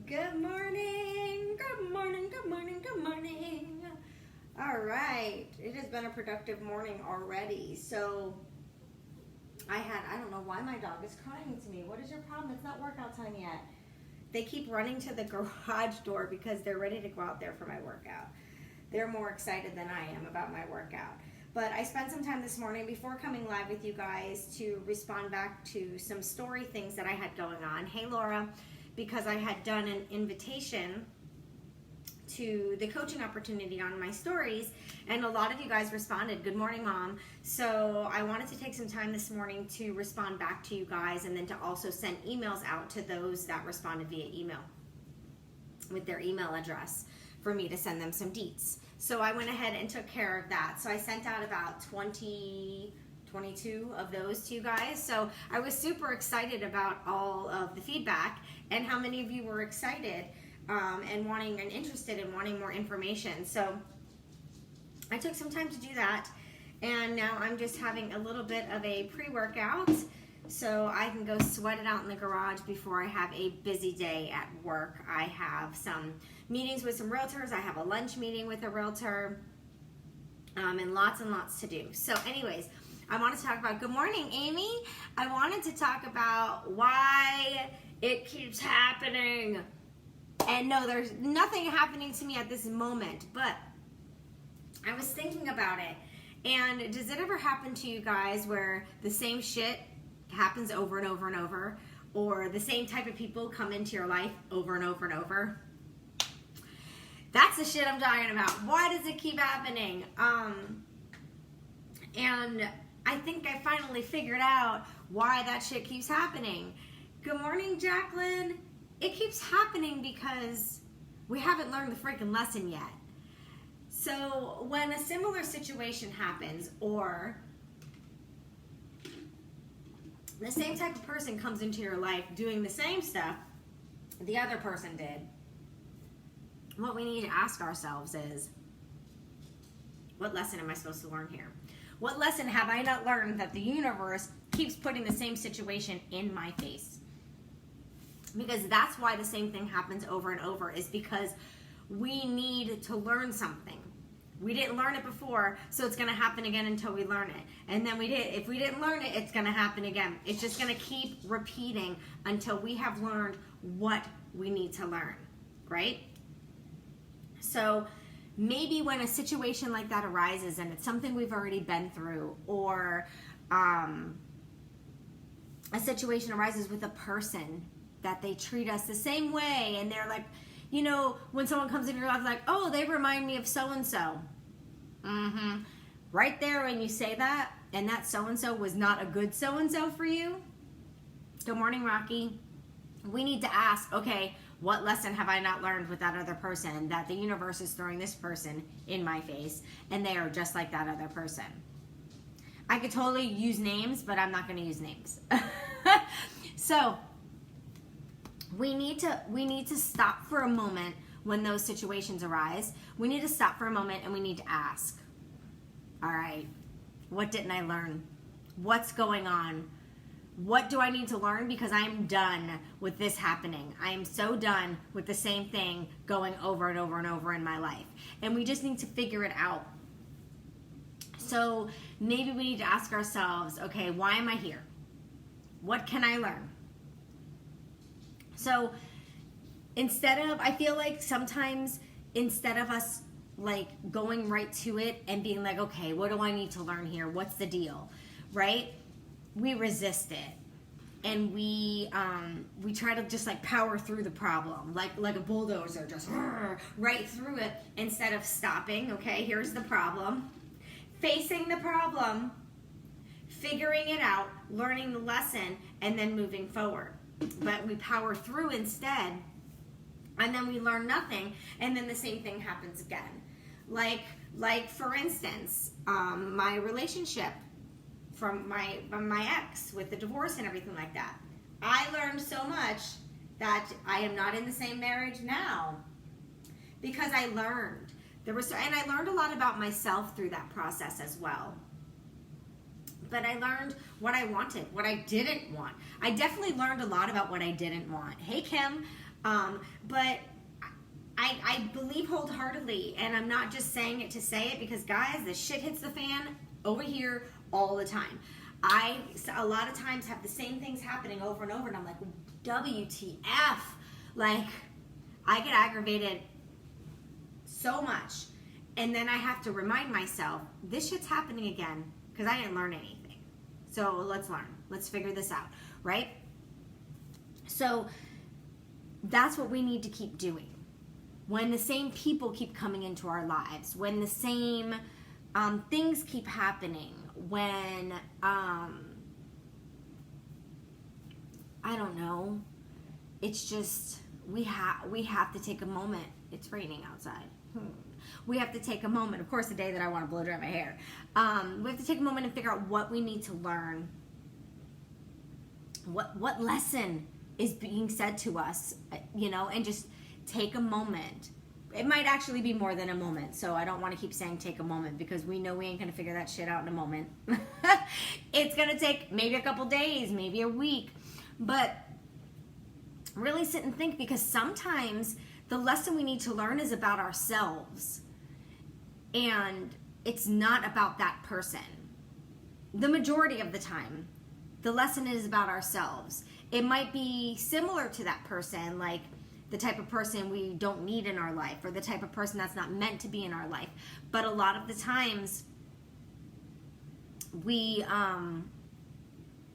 Good morning, good morning, good morning, good morning. All right, it has been a productive morning already. So I don't know why my dog is crying to me. What is your problem? It's not workout time yet. They keep running to the garage door because they're ready to go out there for my workout. They're more excited than I am about my workout. But I spent some time this morning before coming live with you guys to respond back to some story things that I had going on. Hey, Laura, because I had done an invitation to the coaching opportunity on my stories, and a lot of you guys responded, good morning, Mom. So I wanted to take some time this morning to respond back to you guys, and then to also send emails out to those that responded via email with their email address for me to send them some deets. So I went ahead and took care of that. So I sent out about 22 of those to you guys. So I was super excited about all of the feedback and how many of you were excited and wanting and interested in wanting more information. So I took some time to do that, and now I'm just having a little bit of a pre-workout so I can go sweat it out in the garage before I have a busy day at work. I have some meetings with some realtors. I have a lunch meeting with a realtor, and lots to do. So anyways, I wanted to talk about, good morning, Amy. I wanted to talk about why it keeps happening. And no, there's nothing happening to me at this moment, but I was thinking about it. And does it ever happen to you guys where the same shit happens over and over and over, or the same type of people come into your life over and over and over? That's the shit I'm talking about. Why does it keep happening? And I think I finally figured out why that shit keeps happening. Good morning, Jacqueline. It keeps happening because we haven't learned the freaking lesson yet. So when a similar situation happens, or the same type of person comes into your life doing the same stuff the other person did, what we need to ask ourselves is, what lesson am I supposed to learn here? What lesson have I not learned that the universe keeps putting the same situation in my face? Because that's why the same thing happens over and over, is because we need to learn something. We didn't learn it before, so it's going to happen again until we learn it. And then if we didn't learn it, it's going to happen again. It's just going to keep repeating until we have learned what we need to learn, right? So maybe when a situation like that arises and it's something we've already been through, or a situation arises with a person that they treat us the same way, and they're like, you know, when someone comes into your life, like, oh, they remind me of so-and-so. Right there when you say that, and that so-and-so was not a good so-and-so for you. Good morning, Rocky. We need to ask, okay, what lesson have I not learned with that other person, that the universe is throwing this person in my face, and they are just like that other person? I could totally use names, but I'm not going to use names. So we need to stop for a moment when those situations arise. We need to stop for a moment and we need to ask, all right, what didn't I learn? What's going on? What do I need to learn? Because I'm done with this happening. I am so done with the same thing going over and over and over in my life. And we just need to figure it out. So maybe we need to ask ourselves, okay, why am I here? What can I learn? So I feel like sometimes instead of us like going right to it and being like, okay, what do I need to learn here? What's the deal? Right? We resist it. And we try to just like power through the problem, like a bulldozer, just right through it, instead of stopping. Okay, here's the problem. Facing the problem, figuring it out, learning the lesson, and then moving forward. But we power through instead, and then we learn nothing, and then the same thing happens again. Like for instance, my relationship from my ex with the divorce and everything like that. I learned so much that I am not in the same marriage now because I learned. And I learned a lot about myself through that process as well. But I learned what I wanted, what I didn't want. I definitely learned a lot about what I didn't want. Hey, Kim. But I believe wholeheartedly, and I'm not just saying it to say it, because guys, the shit hits the fan over here all the time. I a lot of times have the same things happening over and over, and I'm like, WTF? Like, I get aggravated so much, and then I have to remind myself, this shit's happening again, because I didn't learn anything. So let's learn. Let's figure this out, right? So that's what we need to keep doing. When the same people keep coming into our lives, when the same things keep happening, when, I don't know, it's just, we have to take a moment. It's raining outside. We have to take a moment. Of course, the day that I want to blow dry my hair. We have to take a moment and figure out what we need to learn. What lesson is being said to us, and just take a moment. It might actually be more than a moment, so I don't want to keep saying take a moment, because we know we ain't going to figure that shit out in a moment. It's going to take maybe a couple days, maybe a week, but really sit and think, because sometimes the lesson we need to learn is about ourselves, and it's not about that person. The majority of the time, the lesson is about ourselves. It might be similar to that person, like the type of person we don't need in our life, or the type of person that's not meant to be in our life. But a lot of the times, we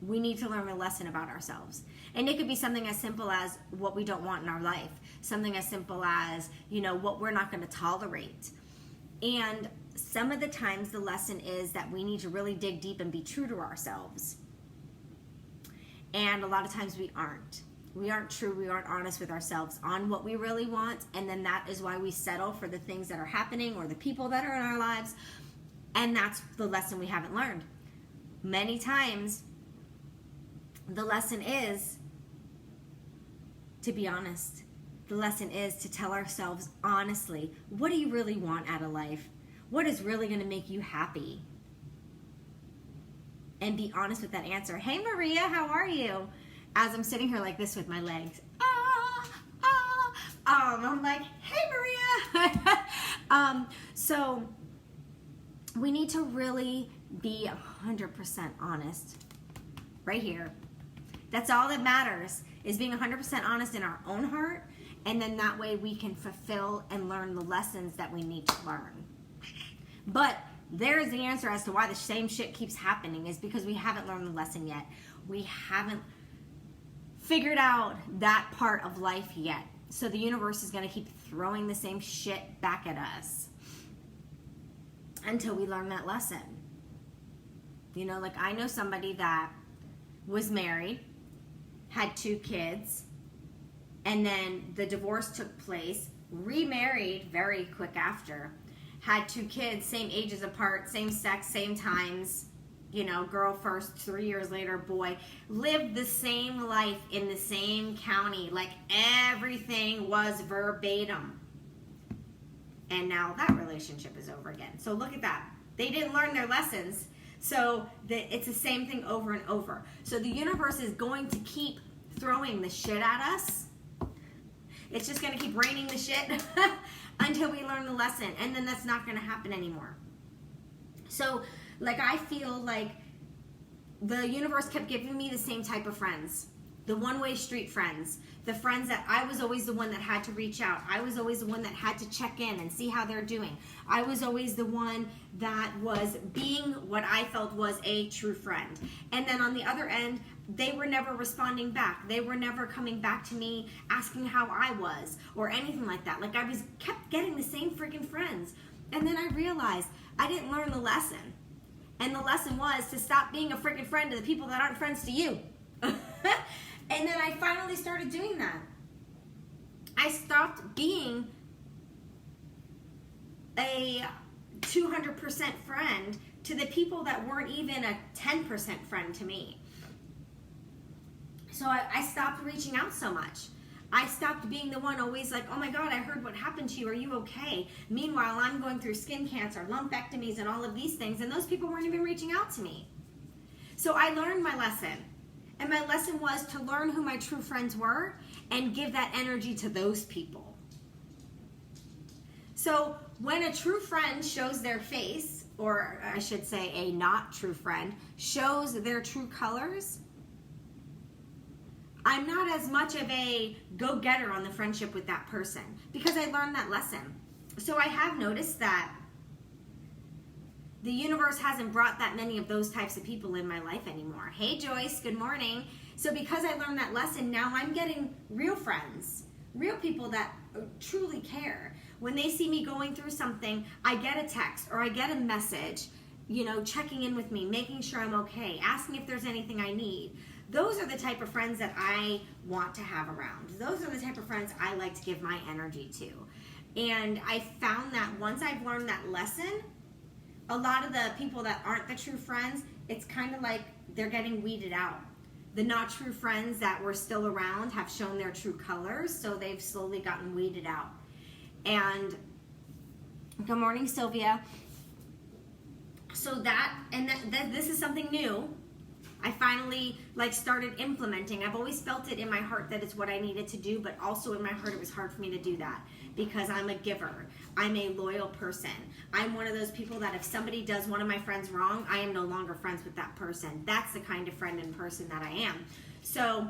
need to learn a lesson about ourselves. And it could be something as simple as what we don't want in our life. Something as simple as, what we're not going to tolerate. And some of the times the lesson is that we need to really dig deep and be true to ourselves. And a lot of times we aren't. We aren't true, we aren't honest with ourselves on what we really want, and then that is why we settle for the things that are happening or the people that are in our lives, and that's the lesson we haven't learned. Many times, the lesson is to be honest. The lesson is to tell ourselves honestly, what do you really want out of life? What is really going to make you happy? And be honest with that answer. Hey Maria, how are you? As I'm sitting here like this with my legs, I'm like, hey Maria. So we need to really be 100% honest right here. That's all that matters, is being 100% honest in our own heart, and then that way we can fulfill and learn the lessons that we need to learn. But there's the answer as to why the same shit keeps happening, is because we haven't learned the lesson yet. We haven't figured out that part of life yet. So the universe is going to keep throwing the same shit back at us until we learn that lesson. Like I know somebody that was married, had 2 kids, and then the divorce took place, remarried very quick after, had 2 kids, same ages apart, same sex, same times, girl first, 3 years later, boy, lived the same life in the same county, like everything was verbatim. And now that relationship is over again. So look at that. They didn't learn their lessons. So it's the same thing over and over. So the universe is going to keep throwing the shit at us. It's just going to keep raining the shit until we learn the lesson. And then that's not going to happen anymore. So, I feel like the universe kept giving me the same type of friends. The one-way street friends. The friends that I was always the one that had to reach out. I was always the one that had to check in and see how they're doing. I was always the one that was being what I felt was a true friend. And then on the other end, they were never responding back. They were never coming back to me asking how I was or anything like that. I kept getting the same freaking friends. And then I realized I didn't learn the lesson. And the lesson was to stop being a freaking friend to the people that aren't friends to you. And then I finally started doing that. I stopped being a 200% friend to the people that weren't even a 10% friend to me. So I stopped reaching out so much. I stopped being the one always like, oh my God, I heard what happened to you. Are you okay? Meanwhile, I'm going through skin cancer, lumpectomies, and all of these things, and those people weren't even reaching out to me. So I learned my lesson. And my lesson was to learn who my true friends were and give that energy to those people. So when a true friend shows their face, or I should say a not true friend, shows their true colors, I'm not as much of a go-getter on the friendship with that person because I learned that lesson. So I have noticed that the universe hasn't brought that many of those types of people in my life anymore. Hey Joyce, good morning. So because I learned that lesson, now I'm getting real friends, real people that truly care. When they see me going through something, I get a text or I get a message, checking in with me, making sure I'm okay, asking if there's anything I need. Those are the type of friends that I want to have around. Those are the type of friends I like to give my energy to. And I found that once I've learned that lesson, a lot of the people that aren't the true friends, it's kind of like they're getting weeded out. The not true friends that were still around have shown their true colors, so they've slowly gotten weeded out. And good morning, Sylvia. So this is something new. I finally started implementing. I've always felt it in my heart that it's what I needed to do, but also in my heart it was hard for me to do that because I'm a giver. I'm a loyal person. I'm one of those people that if somebody does one of my friends wrong, I am no longer friends with that person. That's the kind of friend and person that I am. So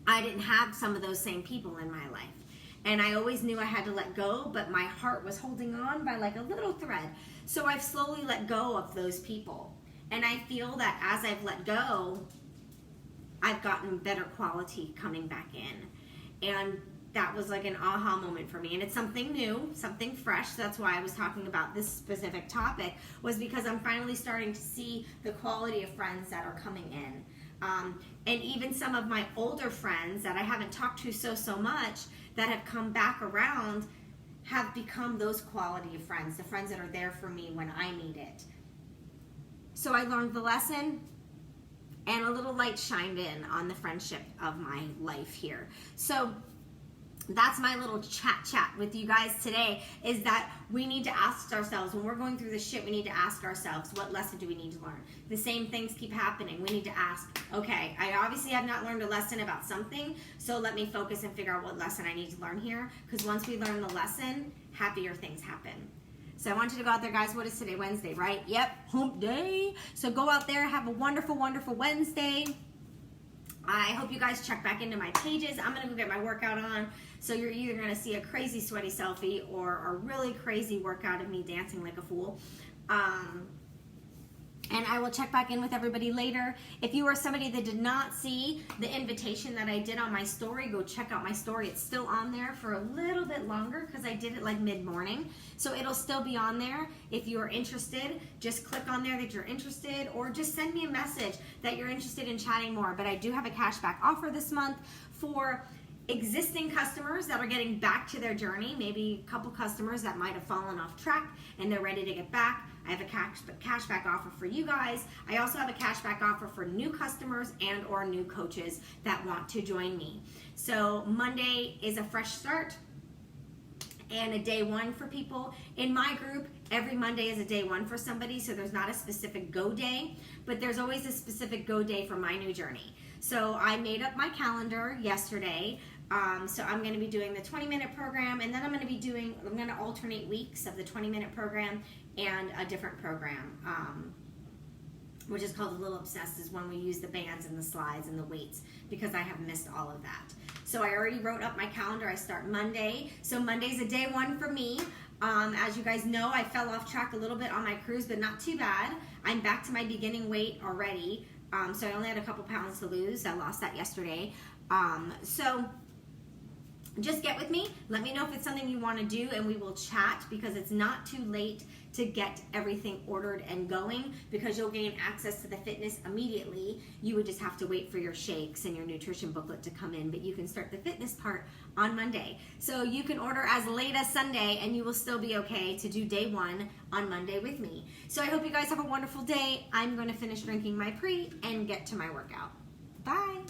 I didn't have some of those same people in my life. And I always knew I had to let go, but my heart was holding on by a little thread. So I've slowly let go of those people. And I feel that as I've let go, I've gotten better quality coming back in. And that was an aha moment for me. And it's something new, something fresh. That's why I was talking about this specific topic, was because I'm finally starting to see the quality of friends that are coming in. And even some of my older friends that I haven't talked to so much that have come back around have become those quality of friends, the friends that are there for me when I need it. So I learned the lesson, and a little light shined in on the friendship of my life here. So that's my little chat with you guys today, is that we need to ask ourselves, when we're going through this shit, we need to ask ourselves, what lesson do we need to learn? The same things keep happening. We need to ask, okay, I obviously have not learned a lesson about something, so let me focus and figure out what lesson I need to learn here, because once we learn the lesson, happier things happen. So I want you to go out there, guys. What is today? Wednesday, right? Yep, hump day. So go out there, have a wonderful, wonderful Wednesday. I hope you guys check back into my pages. I'm going to go get my workout on. So you're either going to see a crazy sweaty selfie or a really crazy workout of me dancing like a fool. And I will check back in with everybody later. If you are somebody that did not see the invitation that I did on my story, go check out my story. It's still on there for a little bit longer because I did it mid-morning. So it'll still be on there. If you are interested, just click on there that you're interested, or just send me a message that you're interested in chatting more. But I do have a cashback offer this month for existing customers that are getting back to their journey, maybe a couple customers that might have fallen off track and they're ready to get back. I have a cashback offer for you guys. I also have a cashback offer for new customers and or new coaches that want to join me. So Monday is a fresh start and a day one for people. In my group, every Monday is a day one for somebody, so there's not a specific go day, but there's always a specific go day for my new journey. So I made up my calendar yesterday. So I'm going to be doing the 20-minute program, and then I'm going to alternate weeks of the 20-minute program and a different program, which is called A Little Obsessed, is when we use the bands and the slides and the weights, because I have missed all of that. So I already wrote up my calendar. I start Monday. So Monday's a day one for me. As you guys know, I fell off track a little bit on my cruise, but not too bad. I'm back to my beginning weight already. So I only had a couple pounds to lose. I lost that yesterday. So just get with me. Let me know if it's something you want to do, and we will chat, because it's not too late to get everything ordered and going, because you'll gain access to the fitness immediately. You would just have to wait for your shakes and your nutrition booklet to come in, but you can start the fitness part on Monday. So you can order as late as Sunday, and you will still be okay to do day one on Monday with me. So I hope you guys have a wonderful day. I'm going to finish drinking my pre and get to my workout. Bye.